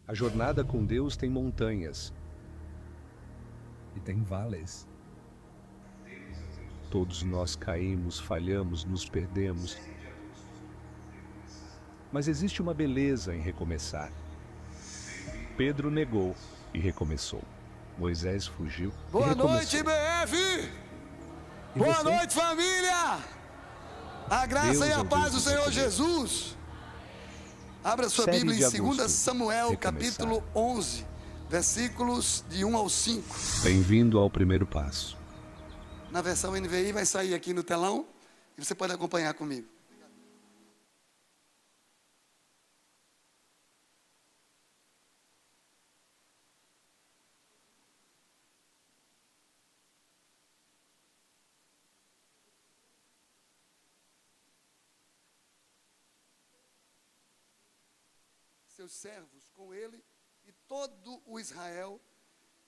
A jornada com Deus tem montanhas e tem vales. Todos nós caímos, falhamos, nos perdemos. Mas existe uma beleza em recomeçar. Pedro negou e recomeçou. Moisés fugiu e Boa recomeçou. noite, BF! E Boa você? noite, família! A graça Deus e é a o paz Deus do do Senhor recomeço. Jesus. Abra sua Série Bíblia de em 2 agosto, Samuel, recomeçar. capítulo 11, versículos de 1 ao 5. Bem-vindo ao primeiro passo. Na versão NVI vai sair aqui no telão e você pode acompanhar comigo. Seus servos com ele e todo o Israel,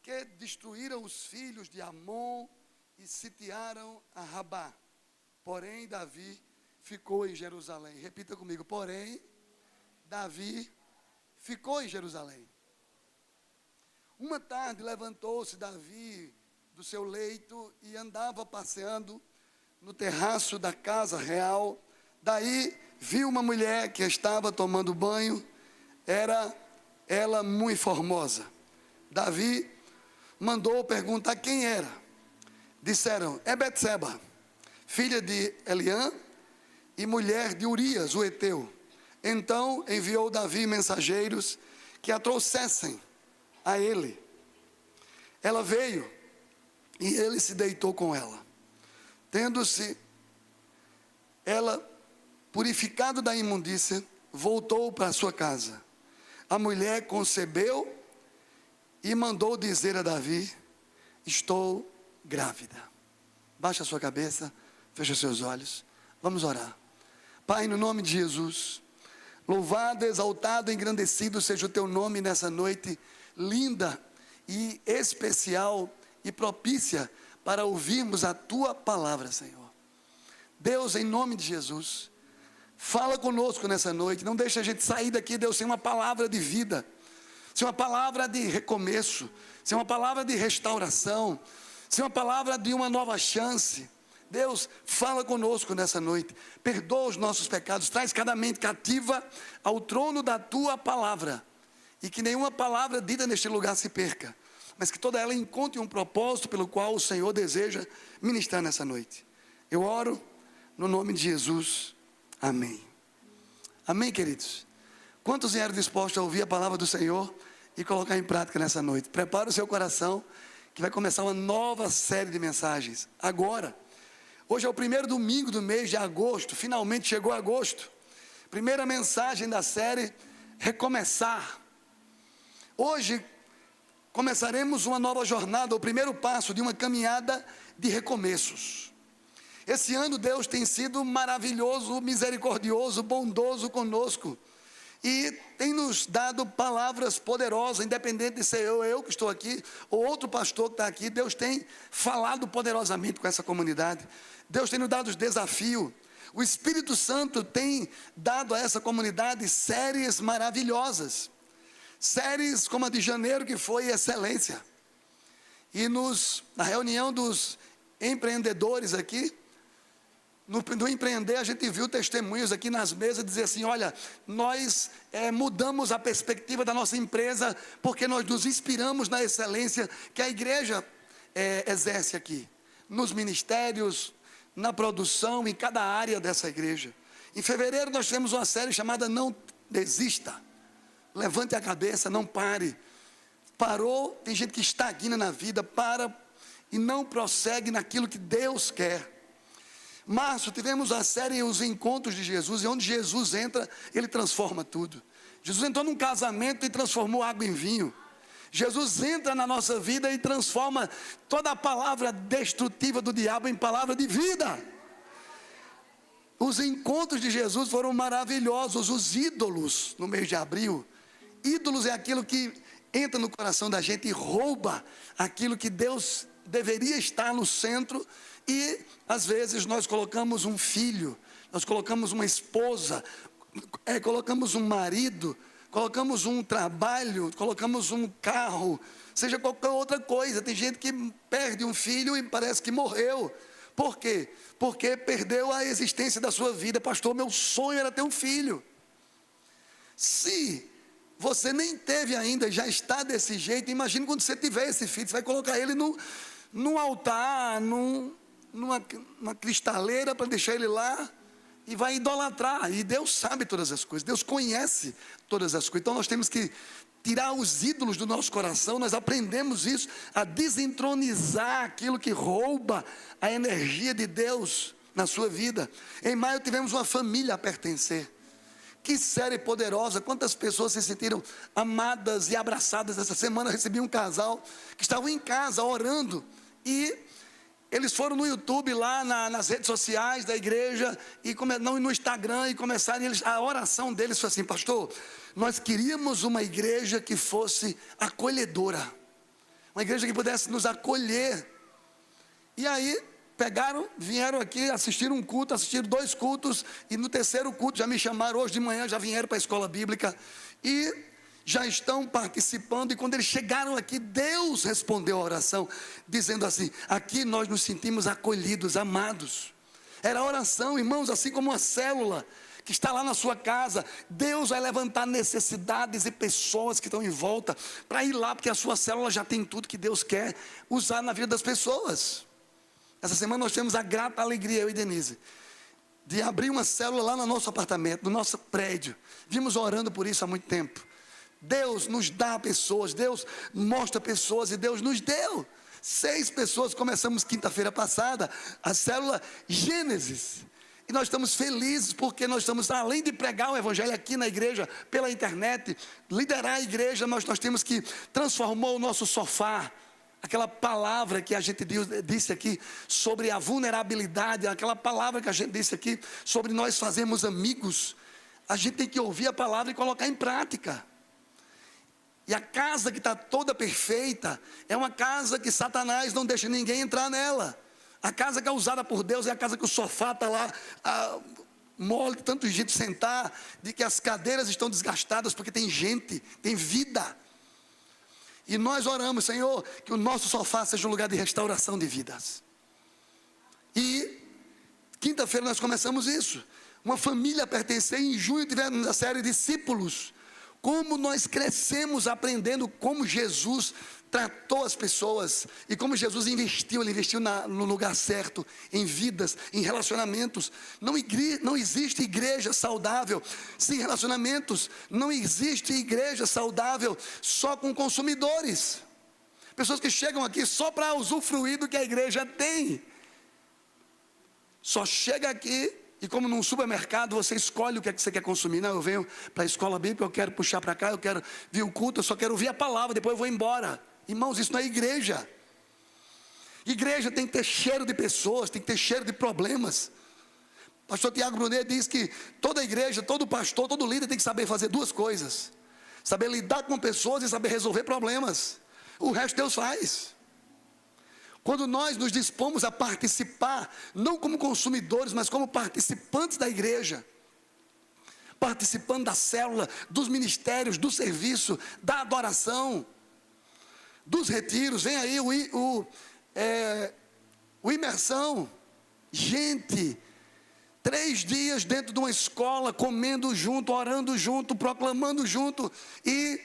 que destruíram os filhos de Amon e sitiaram a Rabá. Porém, Davi ficou em Jerusalém. Repita comigo, porém, Davi ficou em Jerusalém. Uma tarde levantou-se Davi do seu leito e andava passeando no terraço da casa real. Daí viu uma mulher que estava tomando banho. Era ela muito formosa. Davi mandou perguntar quem era. Disseram, é Betseba, filha de Eliã e mulher de Urias, o heteu. Então enviou Davi mensageiros que a trouxessem a ele. Ela veio e ele se deitou com ela. Tendo-se ela purificado da imundícia, voltou para sua casa. A mulher concebeu e mandou dizer a Davi, estou grávida. Baixa a sua cabeça, fecha seus olhos, vamos orar. Pai, no nome de Jesus, louvado, exaltado, engrandecido seja o teu nome nessa noite linda e especial e propícia para ouvirmos a tua palavra, Senhor. Deus, em nome de Jesus, fala conosco nessa noite, não deixa a gente sair daqui, Deus, sem uma palavra de vida, sem uma palavra de recomeço, sem uma palavra de restauração, sem uma palavra de uma nova chance. Deus, fala conosco nessa noite, perdoa os nossos pecados, traz cada mente cativa ao trono da tua palavra, e que nenhuma palavra dita neste lugar se perca, mas que toda ela encontre um propósito pelo qual o Senhor deseja ministrar nessa noite. Eu oro no nome de Jesus. Amém. Amém, queridos? Quantos vieram dispostos a ouvir a palavra do Senhor e colocar em prática nessa noite? Prepare o seu coração, que vai começar uma nova série de mensagens. Agora, hoje é o primeiro domingo do mês de agosto, finalmente chegou agosto. Primeira mensagem da série, recomeçar. Hoje, começaremos uma nova jornada, o primeiro passo de uma caminhada de recomeços. Esse ano Deus tem sido maravilhoso, misericordioso, bondoso conosco. E tem nos dado palavras poderosas, independente de ser eu que estou aqui, ou outro pastor que está aqui. Deus tem falado poderosamente com essa comunidade. Deus tem nos dado os desafios. O Espírito Santo tem dado a essa comunidade séries maravilhosas. Séries como a de janeiro, que foi excelência. E na reunião dos empreendedores aqui, no empreender, a gente viu testemunhos aqui nas mesas, dizer assim, olha, nós mudamos a perspectiva da nossa empresa, porque nós nos inspiramos na excelência que a igreja exerce aqui, nos ministérios, na produção, em cada área dessa igreja. Em fevereiro nós tivemos uma série chamada Não Desista, levante a cabeça, não pare. Parou, tem gente que estagna na vida, para e não prossegue naquilo que Deus quer. Março, tivemos a série Os Encontros de Jesus, e onde Jesus entra, ele transforma tudo. Jesus entrou num casamento e transformou água em vinho. Jesus entra na nossa vida e transforma toda a palavra destrutiva do diabo em palavra de vida. Os encontros de Jesus foram maravilhosos. Os ídolos, no mês de abril, ídolos é aquilo que entra no coração da gente e rouba aquilo que Deus deveria estar no centro. E às vezes nós colocamos um filho, nós colocamos uma esposa, colocamos um marido, colocamos um trabalho, colocamos um carro, seja qualquer outra coisa. Tem gente que perde um filho e parece que morreu. Por quê? Porque perdeu a existência da sua vida. Pastor, meu sonho era ter um filho. Se você nem teve ainda e já está desse jeito, imagine quando você tiver esse filho, você vai colocar ele num altar, numa cristaleira para deixar ele lá e vai idolatrar. E Deus sabe todas as coisas, Deus conhece todas as coisas. Então nós temos que tirar os ídolos do nosso coração. Nós aprendemos isso, a desentronizar aquilo que rouba a energia de Deus na sua vida. Em maio tivemos uma família a pertencer. Que série poderosa, quantas pessoas se sentiram amadas e abraçadas. Essa semana eu recebi um casal que estavam em casa orando e eles foram no YouTube lá nas redes sociais da igreja e no Instagram e começaram, a oração deles foi assim: pastor, nós queríamos uma igreja que fosse acolhedora, uma igreja que pudesse nos acolher. E aí vieram aqui, assistiram um culto, assistiram 2 cultos, e no terceiro culto já me chamaram hoje de manhã, já vieram para a escola bíblica, e já estão participando. E quando eles chegaram aqui, Deus respondeu a oração, dizendo assim: aqui nós nos sentimos acolhidos, amados. Era a oração, irmãos, assim como uma célula que está lá na sua casa, Deus vai levantar necessidades e pessoas que estão em volta, para ir lá, porque a sua célula já tem tudo que Deus quer usar na vida das pessoas. Essa semana nós temos a grata alegria, eu e Denise, de abrir uma célula lá no nosso apartamento, no nosso prédio. Vimos orando por isso há muito tempo. Deus nos dá pessoas, Deus mostra pessoas, e Deus nos deu 6 pessoas. Começamos quinta-feira passada a célula Gênesis, e nós estamos felizes porque nós estamos, além de pregar o evangelho aqui na igreja, pela internet, liderar a igreja, nós temos que transformar o nosso sofá. Aquela palavra que a gente disse aqui sobre a vulnerabilidade, aquela palavra que a gente disse aqui sobre nós fazermos amigos, a gente tem que ouvir a palavra e colocar em prática. E a casa que está toda perfeita é uma casa que Satanás não deixa ninguém entrar nela. A casa que é usada por Deus é a casa que o sofá está lá mole, tanto de gente sentar, de que as cadeiras estão desgastadas porque tem gente, tem vida. E nós oramos: Senhor, que o nosso sofá seja um lugar de restauração de vidas. E quinta-feira nós começamos isso. Uma família a pertencer. Em junho tivemos a série Discípulos. Como nós crescemos aprendendo como Jesus tratou as pessoas e como Jesus investiu. Ele investiu no lugar certo, em vidas, em relacionamentos. Não existe igreja saudável sem relacionamentos. Não existe igreja saudável só com consumidores, pessoas que chegam aqui só para usufruir do que a igreja tem. Só chega aqui e, como num supermercado, você escolhe o que é que você quer consumir. Não, eu venho para a escola bíblica, eu quero puxar para cá, eu quero vir o culto, eu só quero ouvir a palavra, depois eu vou embora. Irmãos, isso não é igreja. Igreja tem que ter cheiro de pessoas, tem que ter cheiro de problemas. Pastor Tiago Brunet diz que toda igreja, todo pastor, todo líder tem que saber fazer 2 coisas: saber lidar com pessoas e saber resolver problemas. O resto Deus faz. Quando nós nos dispomos a participar, não como consumidores, mas como participantes da igreja, participando da célula, dos ministérios, do serviço, da adoração, dos retiros. Vem aí o imersão. Gente, 3 dias dentro de uma escola, comendo junto, orando junto, proclamando junto e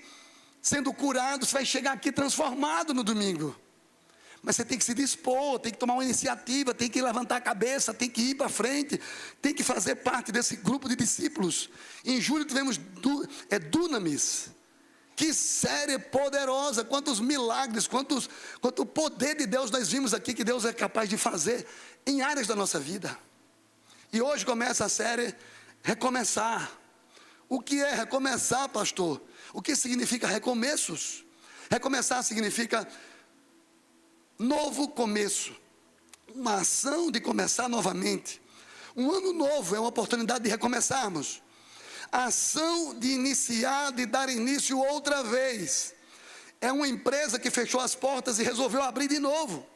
sendo curado. Você vai chegar aqui transformado no domingo. Mas você tem que se dispor, tem que tomar uma iniciativa, tem que levantar a cabeça, tem que ir para frente, tem que fazer parte desse grupo de discípulos. Em julho tivemos Dunamis. Que série poderosa, quantos milagres, quanto poder de Deus nós vimos aqui, que Deus é capaz de fazer em áreas da nossa vida. E hoje começa a série Recomeçar. O que é recomeçar, pastor? O que significa recomeços? Recomeçar significa novo começo, uma ação de começar novamente. Um ano novo é uma oportunidade de recomeçarmos. A ação de iniciar, de dar início outra vez. É uma empresa que fechou as portas e resolveu abrir de novo.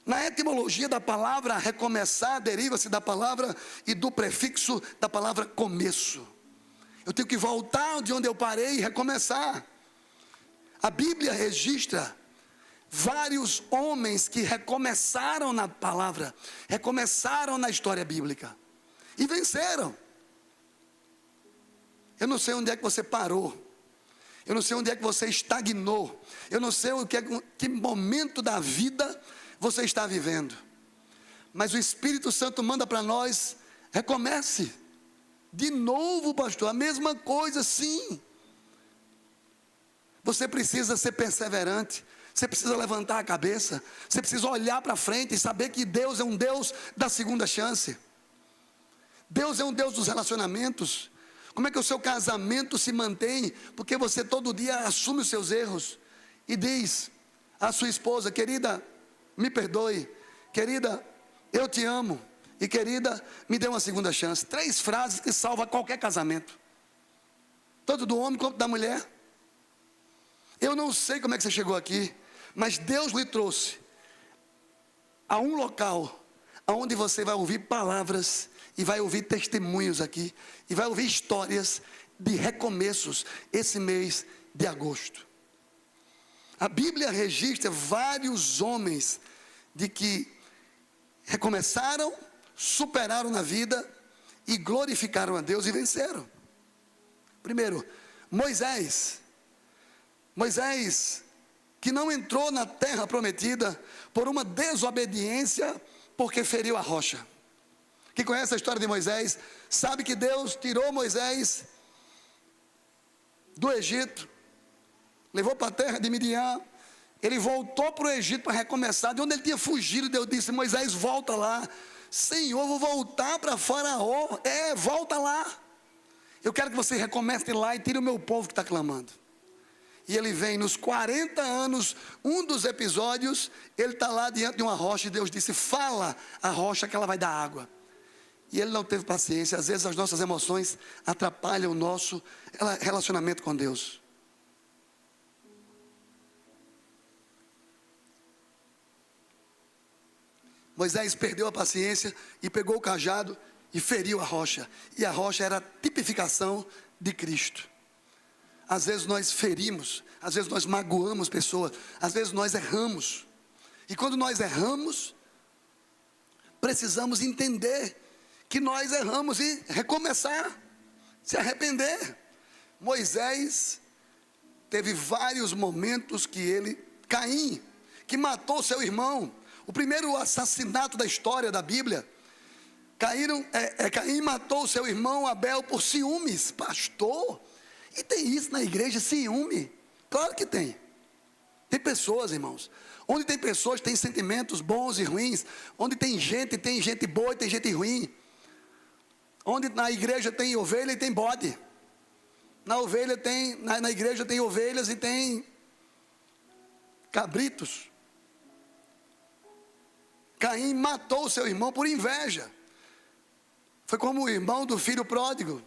Na etimologia da palavra recomeçar, deriva-se da palavra e do prefixo da palavra começo. Eu tenho que voltar de onde eu parei e recomeçar. A Bíblia registra vários homens que recomeçaram na palavra, recomeçaram na história bíblica e venceram. Eu não sei onde é que você parou, eu não sei onde é que você estagnou, eu não sei que momento da vida você está vivendo, mas o Espírito Santo manda para nós: recomece. De novo, pastor, a mesma coisa, sim. Você precisa ser perseverante, você precisa levantar a cabeça, você precisa olhar para frente e saber que Deus é um Deus da segunda chance. Deus é um Deus dos relacionamentos. Como é que o seu casamento se mantém? Porque você todo dia assume os seus erros e diz à sua esposa: querida, me perdoe, querida, eu te amo, e querida, me dê uma segunda chance. 3 frases que salvam qualquer casamento, tanto do homem quanto da mulher. Eu não sei como é que você chegou aqui, mas Deus lhe trouxe a um local onde você vai ouvir palavras e vai ouvir testemunhos aqui, e vai ouvir histórias de recomeços esse mês de agosto. A Bíblia registra vários homens de que recomeçaram, superaram na vida e glorificaram a Deus e venceram. Primeiro, Moisés, que não entrou na terra prometida por uma desobediência, porque feriu a rocha. Quem conhece a história de Moisés, sabe que Deus tirou Moisés do Egito, levou para a terra de Midian, ele voltou para o Egito para recomeçar, de onde ele tinha fugido. Deus disse: Moisés, volta lá. Senhor, vou voltar para Faraó. Volta lá. Eu quero que você recomece lá e tire o meu povo que está clamando. E ele vem nos 40 anos, um dos episódios, ele está lá diante de uma rocha, e Deus disse: fala a rocha que ela vai dar água. E ele não teve paciência. Às vezes as nossas emoções atrapalham o nosso relacionamento com Deus. Moisés perdeu a paciência e pegou o cajado e feriu a rocha. E a rocha era a tipificação de Cristo. Às vezes nós ferimos, às vezes nós magoamos pessoas, às vezes nós erramos. E quando nós erramos, precisamos entender que nós erramos e recomeçar, se arrepender. Moisés teve vários momentos que Caim, que matou seu irmão, o primeiro assassinato da história da Bíblia. Caim matou seu irmão Abel por ciúmes. Pastor, e tem isso na igreja, ciúme? Claro que tem. Tem pessoas, irmãos, onde tem pessoas tem sentimentos bons e ruins, onde tem gente boa e tem gente ruim, onde na igreja tem ovelha e tem bode, na igreja tem ovelhas e tem cabritos. Caim matou seu irmão por inveja. Foi como o irmão do filho pródigo,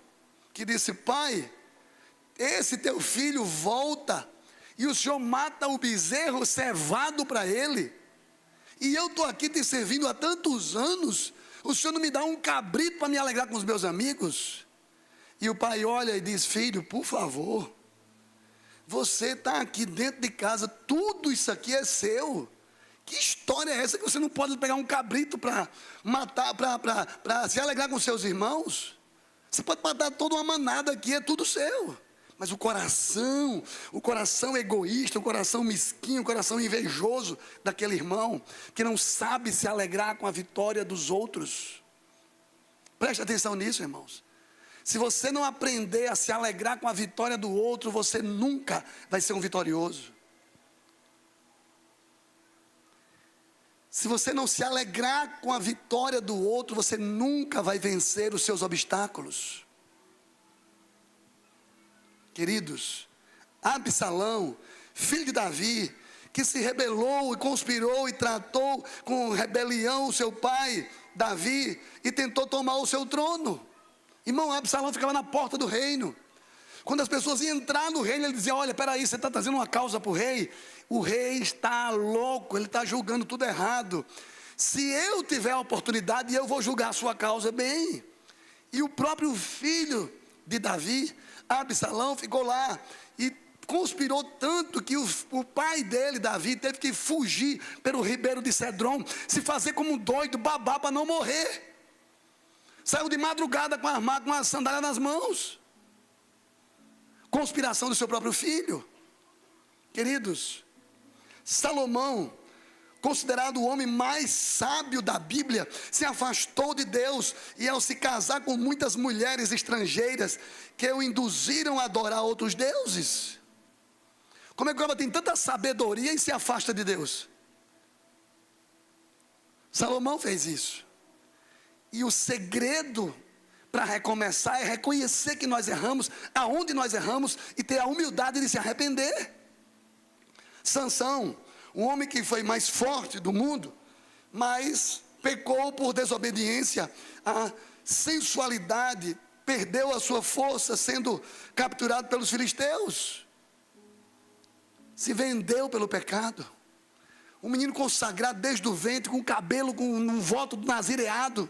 que disse: pai, esse teu filho volta, e o senhor mata o bezerro cevado para ele, e eu estou aqui te servindo há tantos anos, o senhor não me dá um cabrito para me alegrar com os meus amigos? E o pai olha e diz: filho, por favor, você está aqui dentro de casa, tudo isso aqui é seu. Que história é essa que você não pode pegar um cabrito para matar, para se alegrar com seus irmãos? Você pode matar toda uma manada aqui, é tudo seu. Mas o coração egoísta, o coração mesquinho, o coração invejoso daquele irmão, que não sabe se alegrar com a vitória dos outros. Preste atenção nisso, irmãos. Se você não aprender a se alegrar com a vitória do outro, você nunca vai ser um vitorioso. Se você não se alegrar com a vitória do outro, você nunca vai vencer os seus obstáculos. Queridos, Absalão, filho de Davi, que se rebelou e conspirou e tratou com rebelião o seu pai, Davi, e tentou tomar o seu trono. Irmão, Absalão ficava na porta do reino. Quando as pessoas iam entrar no reino, ele dizia: olha, peraí, você está trazendo uma causa para o rei? O rei está louco, ele está julgando tudo errado. Se eu tiver a oportunidade, eu vou julgar a sua causa bem. E o próprio filho de Davi Absalão ficou lá e conspirou tanto que o pai dele, Davi, teve que fugir pelo ribeiro de Cedron, se fazer como um doido, babar para não morrer. Saiu de madrugada com a sandália nas mãos. Conspiração do seu próprio filho. Queridos, Salomão, considerado o homem mais sábio da Bíblia, se afastou de Deus e ao se casar com muitas mulheres estrangeiras que o induziram a adorar outros deuses. Como é que o homem tem tanta sabedoria e se afasta de Deus? Salomão fez isso. E o segredo para recomeçar é reconhecer que nós erramos, aonde nós erramos, e ter a humildade de se arrepender. Sansão, o homem que foi mais forte do mundo, mas pecou por desobediência, a sensualidade, perdeu a sua força sendo capturado pelos filisteus, se vendeu pelo pecado. Um menino consagrado desde o ventre, com cabelo, com um voto do nazireado,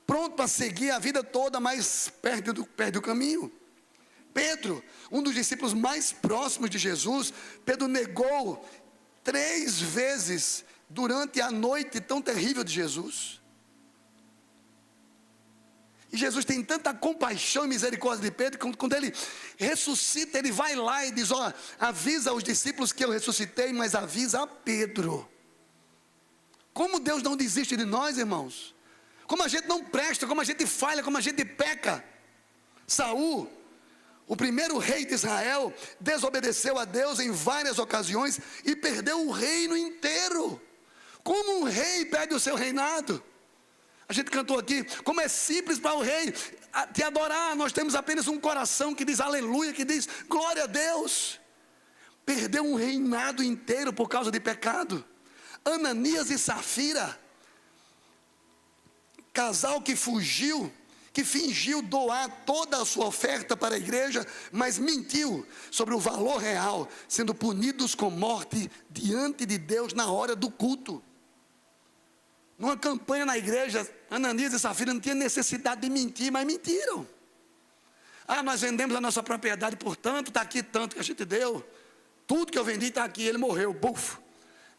pronto para seguir a vida toda, mas perde o caminho. Pedro, um dos discípulos mais próximos de Jesus, Pedro negou 3 vezes durante a noite tão terrível de Jesus. E Jesus tem tanta compaixão e misericórdia de Pedro, que quando ele ressuscita, ele vai lá e diz: ó, avisa aos discípulos que eu ressuscitei, mas avisa a Pedro. Como Deus não desiste de nós, irmãos? Como a gente não presta, como a gente falha, como a gente peca. Saul, o primeiro rei de Israel, desobedeceu a Deus em várias ocasiões e perdeu o reino inteiro. Como um rei perde o seu reinado? A gente cantou aqui, como é simples para o rei te adorar. Nós temos apenas um coração que diz aleluia, que diz glória a Deus. Perdeu um reinado inteiro por causa de pecado. Ananias e Safira, casal que fugiu, que fingiu doar toda a sua oferta para a igreja, mas mentiu sobre o valor real, sendo punidos com morte diante de Deus na hora do culto. Numa campanha na igreja, Ananias e Safira não tinham necessidade de mentir, mas mentiram. Nós vendemos a nossa propriedade por tanto, está aqui tanto que a gente deu. Tudo que eu vendi está aqui, ele morreu, puf.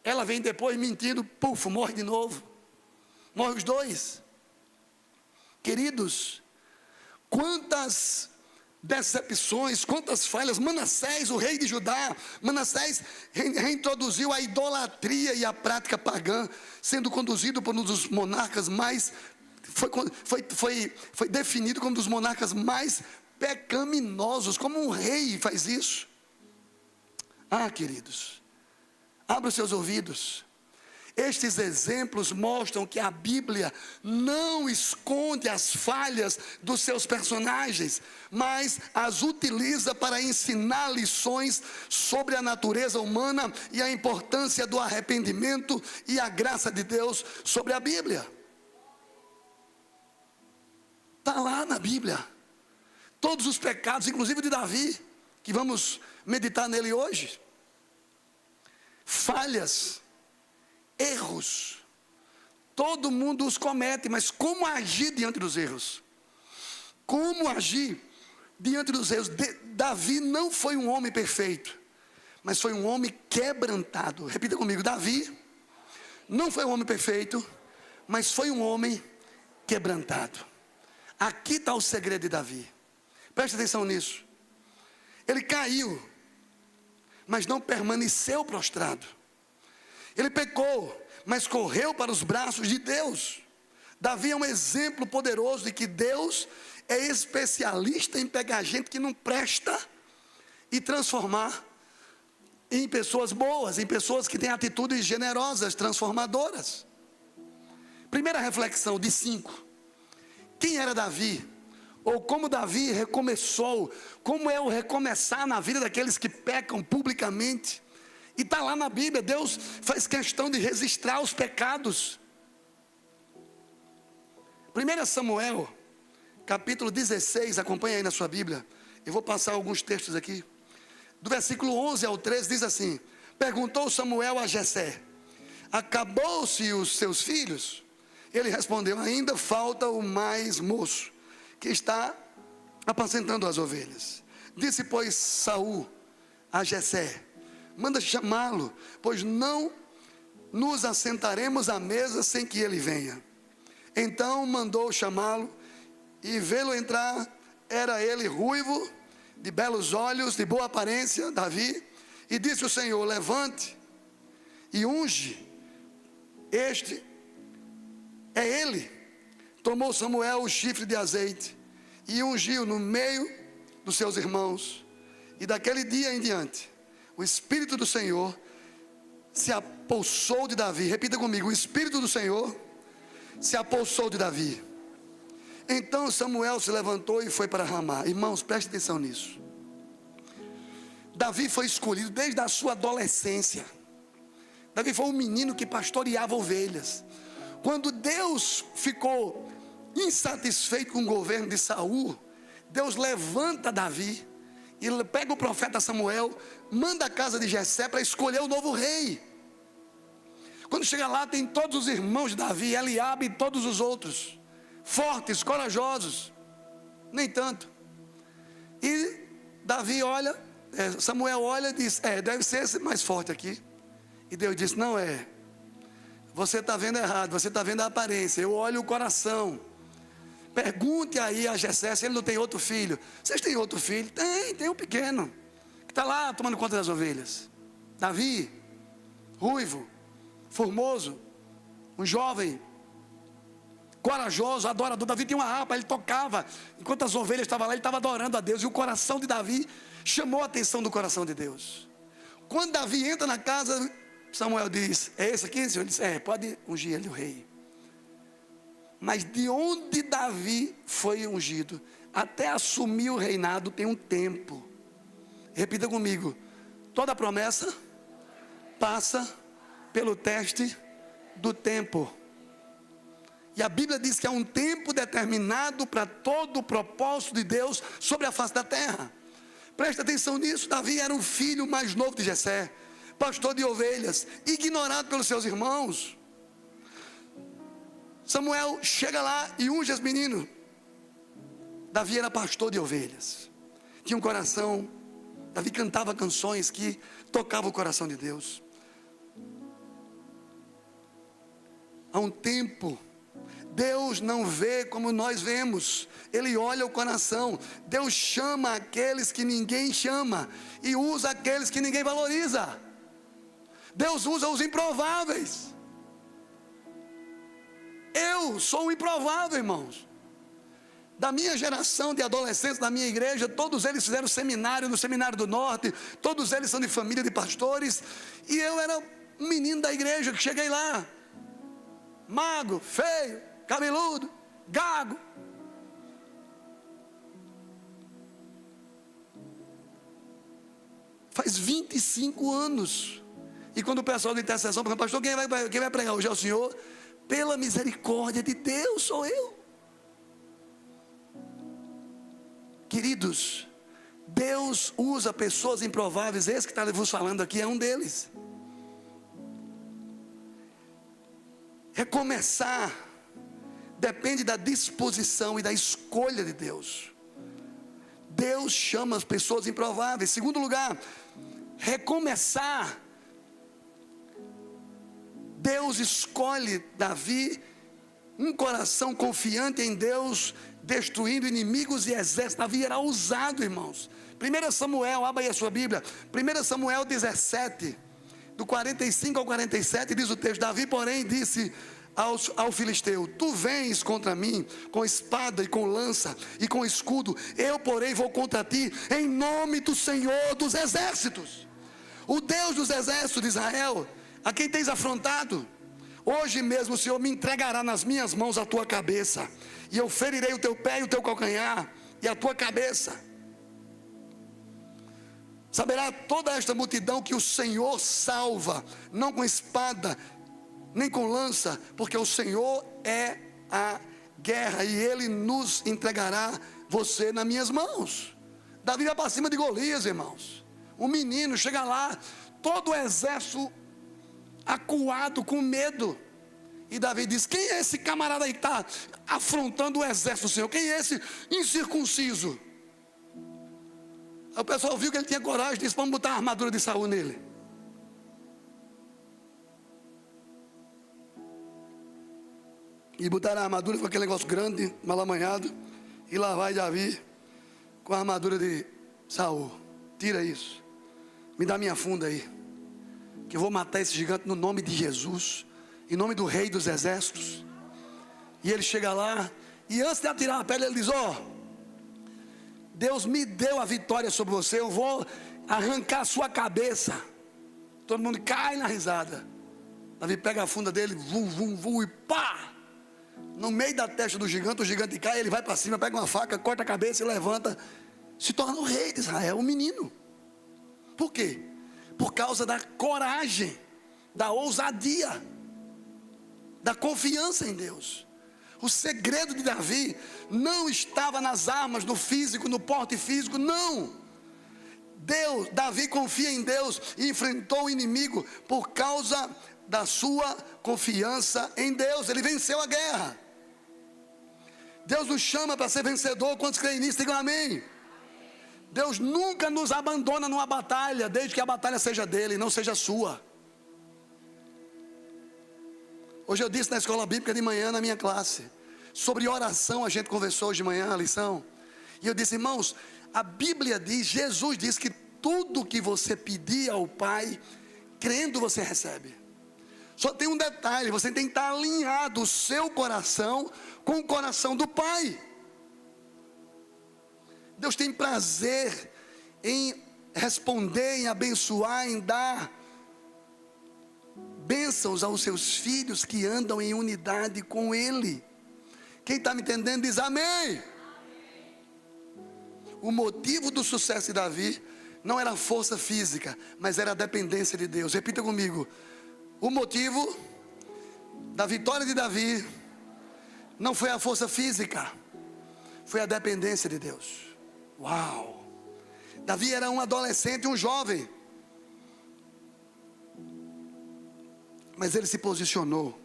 Ela vem depois mentindo, puf, morre de novo. Morre os dois. Queridos, quantas decepções, quantas falhas. Manassés, o rei de Judá, Manassés reintroduziu a idolatria e a prática pagã, sendo conduzido por um dos monarcas mais, foi definido como um dos monarcas mais pecaminosos. Como um rei faz isso? Queridos, abra os seus ouvidos. Estes exemplos mostram que a Bíblia não esconde as falhas dos seus personagens, mas as utiliza para ensinar lições sobre a natureza humana e a importância do arrependimento e a graça de Deus sobre a Bíblia. Está lá na Bíblia. Todos os pecados, inclusive de Davi, que vamos meditar nele hoje. Falhas, erros, todo mundo os comete, mas como agir diante dos erros? Como agir diante dos erros? Davi não foi um homem perfeito, mas foi um homem quebrantado. Repita comigo: Davi não foi um homem perfeito, mas foi um homem quebrantado. Aqui está o segredo de Davi. Preste atenção nisso. Ele caiu, mas não permaneceu prostrado. Ele pecou, mas correu para os braços de Deus. Davi é um exemplo poderoso de que Deus é especialista em pegar gente que não presta e transformar em pessoas boas, em pessoas que têm atitudes generosas, transformadoras. Primeira reflexão de 5. Quem era Davi? Ou como Davi recomeçou? Como é o recomeçar na vida daqueles que pecam publicamente? E está lá na Bíblia, Deus faz questão de registrar os pecados. 1 Samuel, capítulo 16, acompanha aí na sua Bíblia. Eu vou passar alguns textos aqui. Do versículo 11 ao 13 diz assim: perguntou Samuel a Jessé: acabou-se os seus filhos? Ele respondeu: ainda falta o mais moço, que está apacentando as ovelhas. Disse, pois, Saul a Jessé: manda chamá-lo, pois não nos assentaremos à mesa sem que ele venha. Então mandou chamá-lo, e vê-lo entrar. Era ele ruivo, de belos olhos, de boa aparência, Davi. E disse o Senhor: levante e unge, este é ele. Tomou Samuel o chifre de azeite e ungiu no meio dos seus irmãos. E daquele dia em diante, o Espírito do Senhor se apossou de Davi. Repita comigo: o Espírito do Senhor se apossou de Davi. Então Samuel se levantou e foi para Ramá. Irmãos, preste atenção nisso. Davi foi escolhido desde a sua adolescência. Davi foi um menino que pastoreava ovelhas. Quando Deus ficou insatisfeito com o governo de Saul, Deus levanta Davi e ele pega o profeta Samuel, manda a casa de Jessé para escolher o novo rei. Quando chega lá, tem todos os irmãos de Davi, Eliabe e todos os outros, fortes, corajosos. Nem tanto. E Davi olha, Samuel olha e diz: deve ser esse mais forte aqui. E Deus disse: não é. Você está vendo errado, você está vendo a aparência, eu olho o coração. Pergunte aí a Jessé se ele não tem outro filho. Vocês têm outro filho? Tem um pequeno, que está lá tomando conta das ovelhas. Davi, ruivo, formoso, um jovem, corajoso, adorador. Davi tinha uma harpa, ele tocava, enquanto as ovelhas estavam lá, ele estava adorando a Deus. E o coração de Davi chamou a atenção do coração de Deus. Quando Davi entra na casa, Samuel diz: é esse aqui, Senhor? Ele diz: pode ungir ele o rei. Mas de onde Davi foi ungido até assumir o reinado tem um tempo. Repita comigo: toda promessa passa pelo teste do tempo. E a Bíblia diz que há um tempo determinado para todo o propósito de Deus sobre a face da terra. Presta atenção nisso. Davi era o filho mais novo de Jessé, pastor de ovelhas, ignorado pelos seus irmãos. Samuel chega lá e unge os meninos. Davi era pastor de ovelhas, tinha um coração. Davi cantava canções que tocavam o coração de Deus. Há um tempo, Deus não vê como nós vemos, Ele olha o coração. Deus chama aqueles que ninguém chama e usa aqueles que ninguém valoriza. Deus usa os improváveis. Eu sou um improvável, irmãos. Da minha geração de adolescentes da minha igreja, todos eles fizeram seminário no Seminário do Norte, todos eles são de família de pastores, e eu era um menino da igreja que cheguei lá, magro, feio, cabeludo, gago. Faz 25 anos. E quando o pessoal da intercessão pergunta: pastor, quem vai pregar hoje é o senhor? Pela misericórdia de Deus, sou eu. Queridos, Deus usa pessoas improváveis. Esse que está vos falando aqui é um deles. Recomeçar depende da disposição e da escolha de Deus. Deus chama as pessoas improváveis. Segundo lugar, recomeçar. Deus escolhe Davi, um coração confiante em Deus, destruindo inimigos e exércitos. Davi era ousado, irmãos. 1 Samuel, abra aí a sua Bíblia, 1 Samuel 17, do 45 ao 47, diz o texto: Davi, porém, disse ao filisteu: tu vens contra mim com espada e com lança e com escudo, eu, porém, vou contra ti em nome do Senhor dos exércitos, o Deus dos exércitos de Israel, a quem tens afrontado. Hoje mesmo o Senhor me entregará nas minhas mãos a tua cabeça, e eu ferirei o teu pé e o teu calcanhar, e a tua cabeça. Saberá toda esta multidão que o Senhor salva, não com espada, nem com lança, porque o Senhor é a guerra, e Ele nos entregará você nas minhas mãos. Davi vai para cima de Golias, irmãos. Um menino chega lá, todo o exército acuado, com medo. E Davi diz: quem é esse camarada aí que está afrontando o exército do Senhor? Quem é esse incircunciso? Aí o pessoal viu que ele tinha coragem e disse: vamos botar a armadura de Saul nele. E botaram a armadura com aquele negócio grande, mal amanhado. E lá vai Davi com a armadura de Saul. Tira isso. Me dá minha funda aí, que eu vou matar esse gigante no nome de Jesus, em nome do Rei dos Exércitos. E ele chega lá, e antes de atirar a pele, ele diz: ó, Deus me deu a vitória sobre você, eu vou arrancar a sua cabeça. Todo mundo cai na risada. Davi pega a funda dele, vum, vum, vum, e pá! No meio da testa do gigante, o gigante cai, ele vai para cima, pega uma faca, corta a cabeça e levanta. Se torna o rei de Israel, um menino. Por quê? Por causa da coragem, da ousadia, da confiança em Deus. O segredo de Davi não estava nas armas, no físico, no porte físico, não. Davi confia em Deus e enfrentou o inimigo por causa da sua confiança em Deus. Ele venceu a guerra. Deus nos chama para ser vencedor. Quantos creem nisso, digam amém. Deus nunca nos abandona numa batalha, desde que a batalha seja dele, não seja sua. Hoje eu disse na escola bíblica de manhã, na minha classe, sobre oração. A gente conversou hoje de manhã, a lição. E eu disse: irmãos, a Bíblia diz, Jesus diz que tudo que você pedir ao Pai, crendo você recebe. Só tem um detalhe: você tem que estar alinhado o seu coração com o coração do Pai. Deus tem prazer em responder, em abençoar, em dar bênçãos aos seus filhos que andam em unidade com Ele. Quem está me entendendo diz amém. O motivo do sucesso de Davi não era a força física, mas era a dependência de Deus. Repita comigo: o motivo da vitória de Davi não foi a força física, foi a dependência de Deus. Uau! Davi era um adolescente, um jovem, mas ele se posicionou,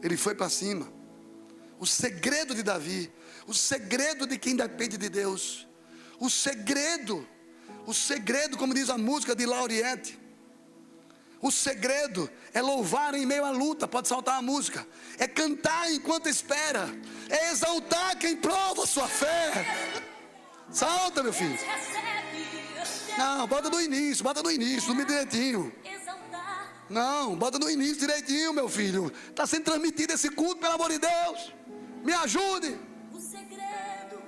ele foi para cima. O segredo de Davi, o segredo de quem depende de Deus, o segredo, como diz a música de Lauriette, o segredo é louvar em meio à luta. Pode saltar a música. É cantar enquanto espera, é exaltar quem prova a sua fé. Salta, meu filho. Não, bota no início, no direitinho. Não, bota no início direitinho, meu filho. Está sendo transmitido esse culto, pelo amor de Deus. Me ajude. O segredo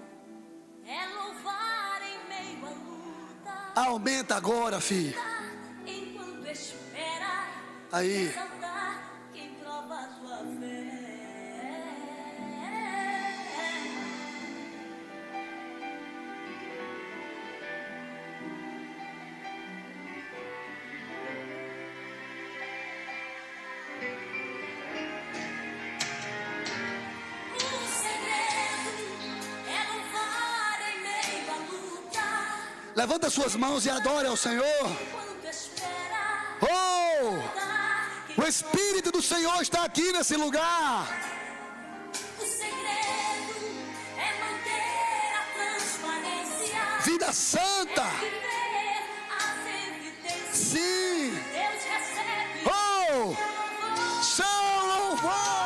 é louvar em meio à luta. Aumenta agora, filho. Enquanto espera, aí. Exaltar quem prova a tua fé. Levanta suas mãos e adore ao Senhor. Oh! O Espírito do Senhor está aqui nesse lugar. O segredo é manter a transparência. Vida santa. Viver as evidências. Sim. Deus recebe. Oh! São louvor.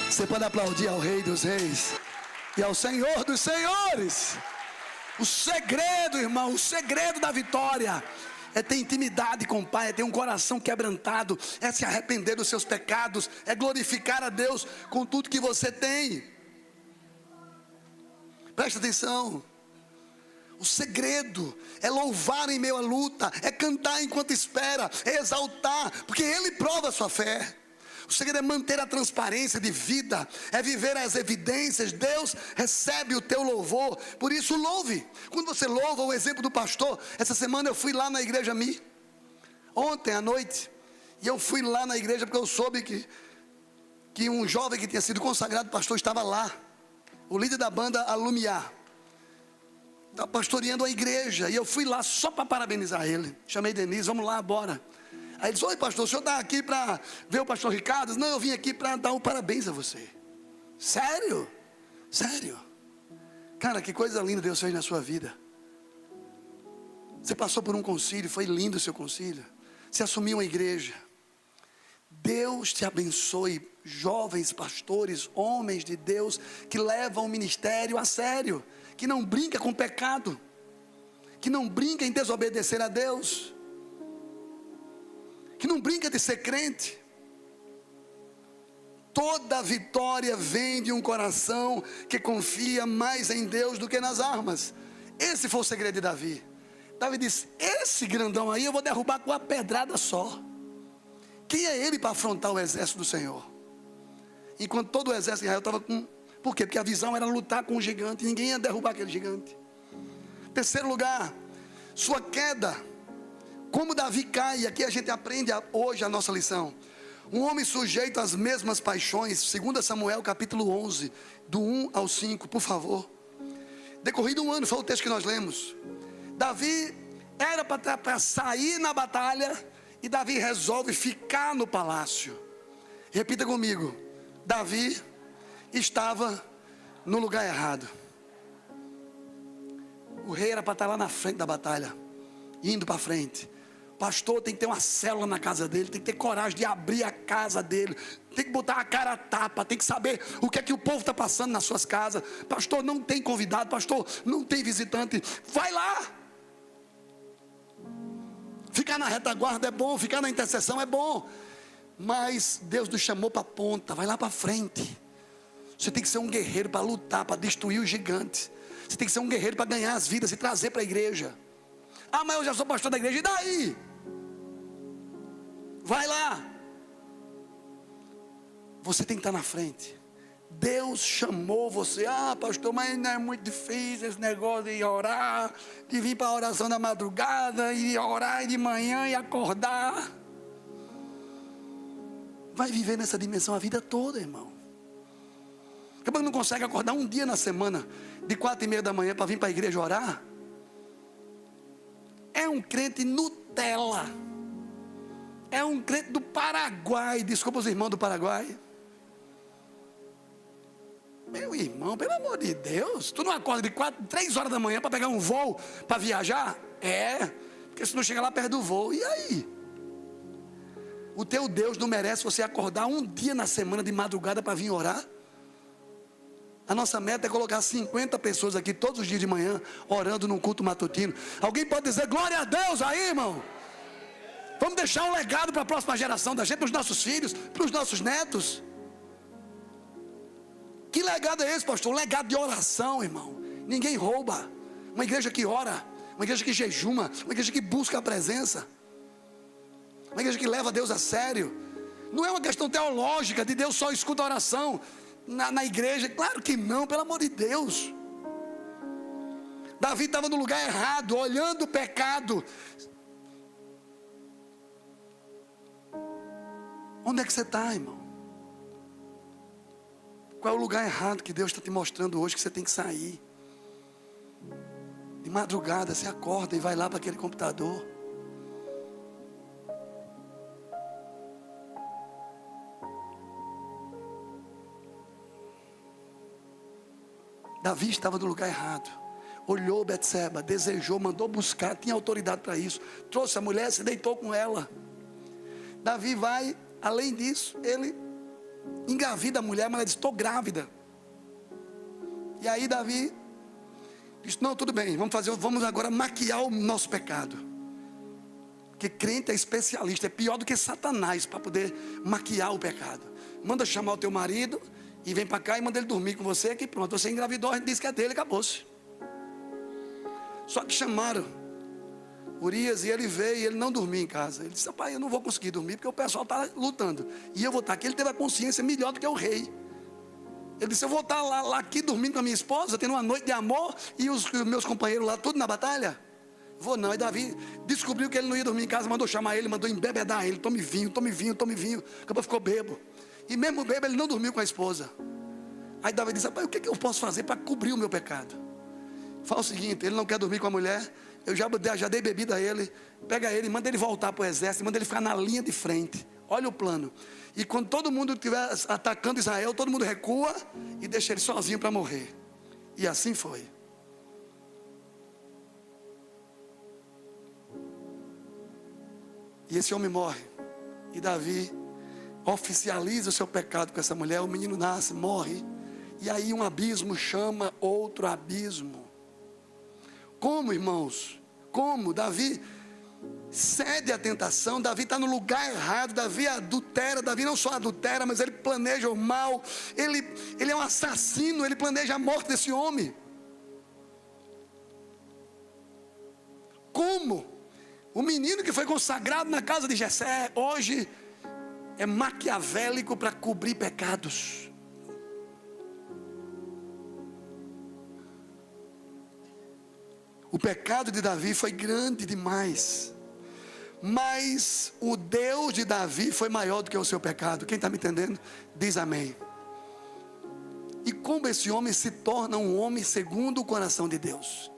Você pode aplaudir ao Rei dos Reis e ao Senhor dos Senhores. O segredo, irmão, o segredo da vitória é ter intimidade com o Pai, é ter um coração quebrantado, é se arrepender dos seus pecados, é glorificar a Deus com tudo que você tem. Presta atenção. O segredo é louvar em meio à luta, é cantar enquanto espera, é exaltar, porque Ele prova a sua fé. O segredo é manter a transparência de vida, é viver as evidências. Deus recebe o teu louvor, por isso louve. Quando você louva, o exemplo do pastor, essa semana eu fui lá na igreja ontem à noite, e eu fui lá na igreja porque eu soube que um jovem que tinha sido consagrado pastor estava lá, o líder da banda Alumiar, estava pastoreando a igreja, e eu fui lá só para parabenizar ele. Chamei Denise, vamos lá, bora. Aí ele disse: oi pastor, o senhor está aqui para ver o pastor Ricardo? Eu disse: não, eu vim aqui para dar um parabéns a você. Sério? Sério? Cara, que coisa linda Deus fez na sua vida. Você passou por um concílio, foi lindo o seu concílio. Você assumiu uma igreja. Deus te abençoe, jovens pastores, homens de Deus, que levam o ministério a sério, que não brinca com pecado, que não brinca em desobedecer a Deus, que não brinca de ser crente. Toda vitória vem de um coração que confia mais em Deus do que nas armas. Esse foi o segredo de Davi. Davi disse: esse grandão aí eu vou derrubar com uma pedrada só. Quem é ele para afrontar o exército do Senhor? Enquanto todo o exército de Israel estava com... Por quê? Porque a visão era lutar com um gigante, ninguém ia derrubar aquele gigante. Terceiro lugar, sua queda. Como Davi cai, aqui a gente aprende hoje a nossa lição. Um homem sujeito às mesmas paixões, 2 Samuel capítulo 11, do 1 ao 5, por favor. Decorrido um ano, foi o texto que nós lemos. Davi era para sair na batalha, e Davi resolve ficar no palácio. Repita comigo: Davi estava no lugar errado. O rei era para estar lá na frente da batalha, indo para frente. Pastor tem que ter uma célula na casa dele, tem que ter coragem de abrir a casa dele, tem que botar a cara a tapa, tem que saber o que é que o povo está passando nas suas casas. Pastor, não tem convidado, pastor, não tem visitante, vai lá. Ficar na retaguarda é bom, ficar na intercessão é bom, mas Deus nos chamou para a ponta, vai lá para frente. Você tem que ser um guerreiro para lutar, para destruir os gigantes. Você tem que ser um guerreiro para ganhar as vidas e trazer para a igreja. Ah, mas eu já sou pastor da igreja, e daí? Vai lá. Você tem que estar na frente. Deus chamou você. Ah, pastor, mas não é muito difícil esse negócio de orar, de vir para a oração da madrugada, e orar de manhã e acordar. Vai viver nessa dimensão a vida toda, irmão. Porque não consegue acordar um dia na semana, de 4:30 da manhã, para vir para a igreja orar. É um crente Nutella. É um crente do Paraguai. Desculpa os irmãos do Paraguai. Meu irmão, pelo amor de Deus, tu não acorda de 3 horas da manhã para pegar um voo, para viajar? É, porque se não chegar lá perto do voo, e aí? O teu Deus não merece você acordar um dia na semana de madrugada para vir orar? A nossa meta é colocar 50 pessoas aqui todos os dias de manhã, orando num culto matutino. Alguém pode dizer glória a Deus aí, irmão? Vamos deixar um legado para a próxima geração da gente, para os nossos filhos, para os nossos netos. Que legado é esse, pastor? Um legado de oração, irmão. Ninguém rouba. Uma igreja que ora, uma igreja que jejuma, uma igreja que busca a presença, uma igreja que leva Deus a sério. Não é uma questão teológica de Deus só escuta a oração na igreja. Claro que não, pelo amor de Deus. Davi estava no lugar errado, olhando o pecado. Onde é que você está, irmão? Qual é o lugar errado que Deus está te mostrando hoje que você tem que sair? De madrugada você acorda e vai lá para aquele computador. Davi estava no lugar errado. Olhou Betseba, desejou, mandou buscar, tinha autoridade para isso. Trouxe a mulher, se deitou com ela. Davi vai, além disso, ele engravida a mulher, mas ela diz: estou grávida. E aí Davi disse: não, tudo bem, vamos agora maquiar o nosso pecado. Porque crente é especialista, é pior do que Satanás para poder maquiar o pecado. Manda chamar o teu marido e vem para cá e manda ele dormir com você, que pronto, você engravidou, a gente disse que é dele, acabou-se. Só que chamaram Urias, e ele veio e ele não dormia em casa. Ele disse: pai, eu não vou conseguir dormir porque o pessoal está lutando. E eu vou estar aqui. Ele teve a consciência melhor do que o rei. Ele disse: eu vou estar lá aqui dormindo com a minha esposa, tendo uma noite de amor, e os meus companheiros lá, tudo na batalha? Vou não. E Davi descobriu que ele não ia dormir em casa, mandou chamar ele, mandou embebedar ele: tome vinho, tome vinho, tome vinho. Acabou, ficou bêbado. E mesmo bêbado, ele não dormiu com a esposa. Aí Davi disse: pai, o que eu posso fazer para cobrir o meu pecado? Fala o seguinte: ele não quer dormir com a mulher, eu já dei bebida a ele, pega ele, manda ele voltar para o exército, manda ele ficar na linha de frente. Olha o plano. E quando todo mundo estiver atacando Israel, todo mundo recua e deixa ele sozinho para morrer. E assim foi. E esse homem morre. E Davi oficializa o seu pecado com essa mulher. O menino nasce, morre. E aí um abismo chama outro abismo. Como, irmãos? Como? Davi cede à tentação. Davi está no lugar errado. Davi adultera. Davi não só adultera, mas ele planeja o mal. Ele é um assassino. Ele planeja a morte desse homem. Como? O menino que foi consagrado na casa de Jessé hoje é maquiavélico para cobrir pecados. O pecado de Davi foi grande demais, mas o Deus de Davi foi maior do que o seu pecado. Quem está me entendendo? Diz amém. E como esse homem se torna um homem segundo o coração de Deus?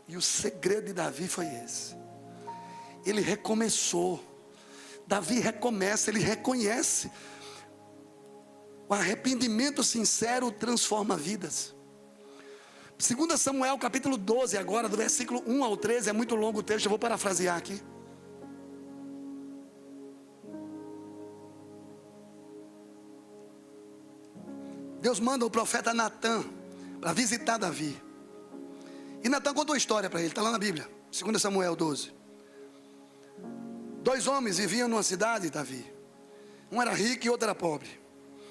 E o segredo de Davi foi esse. Ele recomeçou. Davi recomeça, ele reconhece. O arrependimento sincero transforma vidas. 2 Samuel capítulo 12 agora, do versículo 1 ao 13, é muito longo o texto, eu vou parafrasear aqui. Deus manda o profeta Natã para visitar Davi. E Natã conta uma história para ele, está lá na Bíblia, 2 Samuel 12. 2 homens viviam numa cidade, Davi. Um era rico e outro era pobre.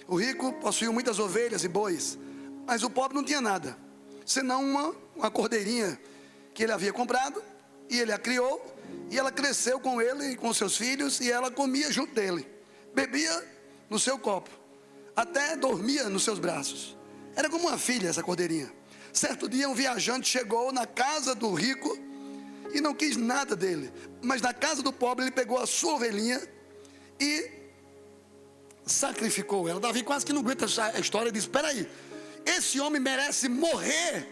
O rico possuía muitas ovelhas e bois, mas o pobre não tinha nada, senão uma cordeirinha que ele havia comprado, e ele a criou, e ela cresceu com ele e com seus filhos, e ela comia junto dele, bebia no seu copo, até dormia nos seus braços. Era como uma filha essa cordeirinha. Certo dia um viajante chegou na casa do rico e não quis nada dele, mas na casa do pobre ele pegou a sua ovelhinha e sacrificou ela. Davi quase que não aguenta a história e diz: espera aí, esse homem merece morrer,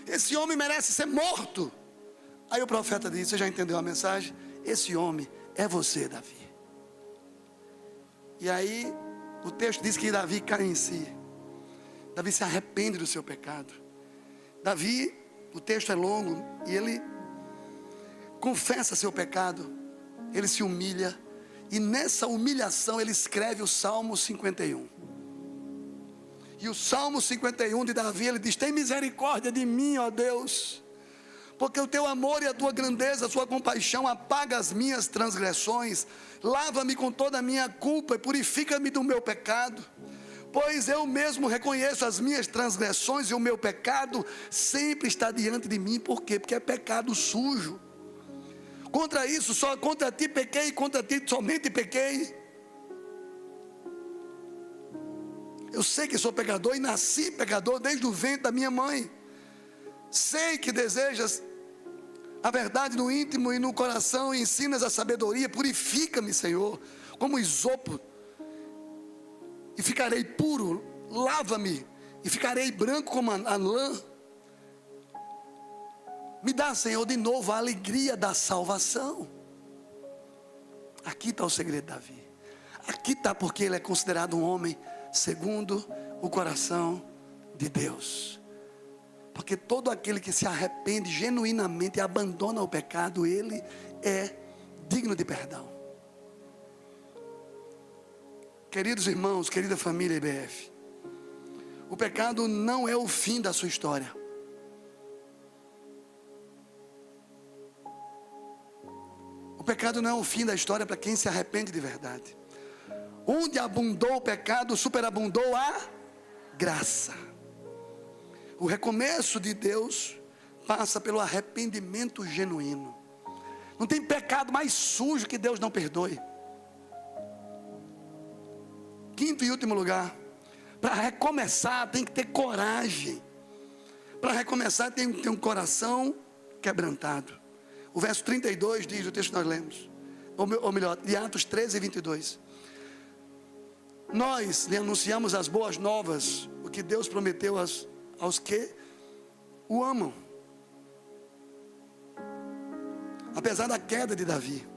esse homem merece ser morto. Aí o profeta diz: você já entendeu a mensagem? Esse homem é você, Davi. E aí o texto diz que Davi cai em si. Davi se arrepende do seu pecado. Davi, o texto é longo, e ele confessa seu pecado, ele se humilha, e nessa humilhação ele escreve o Salmo 51. E o Salmo 51 de Davi, ele diz: tem misericórdia de mim, ó Deus, porque o teu amor e a tua grandeza, a sua compaixão apaga as minhas transgressões. Lava-me com toda a minha culpa e purifica-me do meu pecado, pois eu mesmo reconheço as minhas transgressões, e o meu pecado sempre está diante de mim. Por quê? Porque é pecado sujo. Contra isso, só contra ti pequei, contra ti somente pequei. Eu sei que sou pecador e nasci pecador desde o ventre da minha mãe. Sei que desejas a verdade no íntimo e no coração, e ensinas a sabedoria. Purifica-me, Senhor, como isopo, e ficarei puro. Lava-me e ficarei branco como a lã. Me dá, Senhor, de novo a alegria da salvação. Aqui está o segredo de Davi. Aqui está porque ele é considerado um homem segundo o coração de Deus. Porque todo aquele que se arrepende genuinamente e abandona o pecado, ele é digno de perdão. Queridos irmãos, querida família IBF, o pecado não é o fim da sua história. O pecado não é o fim da história para quem se arrepende de verdade. Onde abundou o pecado, superabundou a graça. O recomeço de Deus passa pelo arrependimento genuíno. Não tem pecado mais sujo que Deus não perdoe. Quinto e último lugar, para recomeçar tem que ter coragem. Para recomeçar tem que ter um coração quebrantado. O verso 32 diz, o texto que nós lemos, ou melhor, de Atos 13, 22. Nós lhe anunciamos as boas novas, o que Deus prometeu aos que o amam. Apesar da queda de Davi,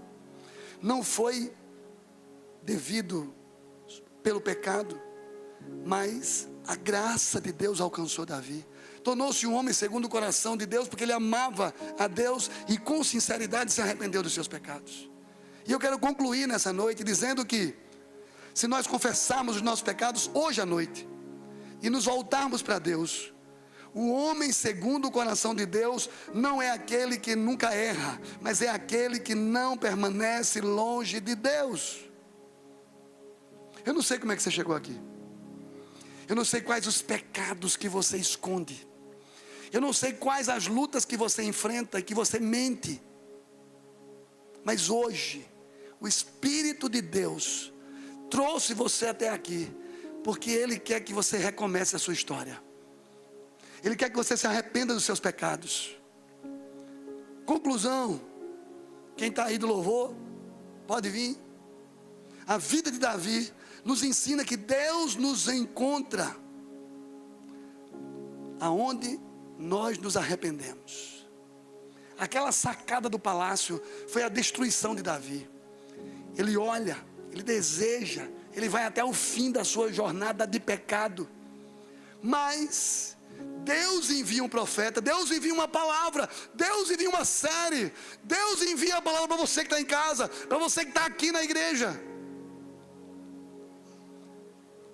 não foi devido pelo pecado, mas a graça de Deus alcançou Davi. Tornou-se um homem segundo o coração de Deus, porque ele amava a Deus e com sinceridade se arrependeu dos seus pecados. E eu quero concluir nessa noite dizendo que, se nós confessarmos os nossos pecados hoje à noite, e nos voltarmos para Deus, o homem segundo o coração de Deus não é aquele que nunca erra, mas é aquele que não permanece longe de Deus. Eu não sei como é que você chegou aqui. Eu não sei quais os pecados que você esconde. Eu não sei quais as lutas que você enfrenta e que você mente. Mas hoje, o Espírito de Deus trouxe você até aqui, porque Ele quer que você recomece a sua história. Ele quer que você se arrependa dos seus pecados. Conclusão, quem está aí do louvor, pode vir. A vida de Davi nos ensina que Deus nos encontra aonde nós nos arrependemos. Aquela sacada do palácio foi a destruição de Davi. Ele olha, ele deseja, ele vai até o fim da sua jornada de pecado. Mas Deus envia um profeta, Deus envia uma palavra, Deus envia uma série, Deus envia a palavra para você que está em casa, para você que está aqui na igreja.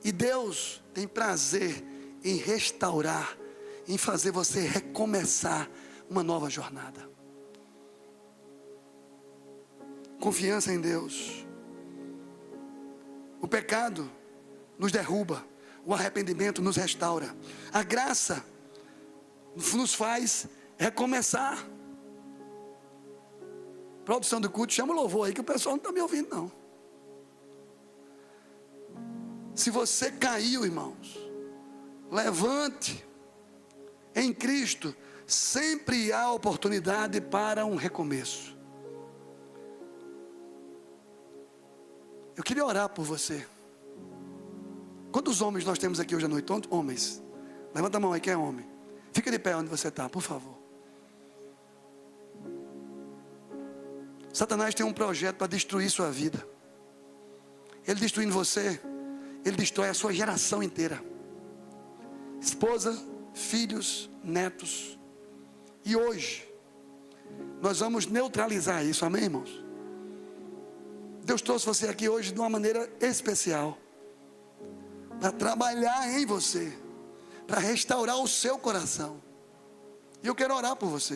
E Deus tem prazer em restaurar, em fazer você recomeçar uma nova jornada. Confiança em Deus. O pecado nos derruba, o arrependimento nos restaura. A graça nos faz recomeçar. Produção do culto, chama o louvor aí que o pessoal não está me ouvindo não. Se você caiu, irmãos, levante. Em Cristo sempre há oportunidade para um recomeço. Eu queria orar por você. Quantos homens nós temos aqui hoje à noite? Homens. Levanta a mão aí, quem é homem? Fica de pé onde você está, por favor. Satanás tem um projeto para destruir sua vida. Ele destruindo você, ele destrói a sua geração inteira. Esposa, filhos, netos. E hoje, nós vamos neutralizar isso, amém, irmãos? Deus trouxe você aqui hoje de uma maneira especial, para trabalhar em você, para restaurar o seu coração. E eu quero orar por você.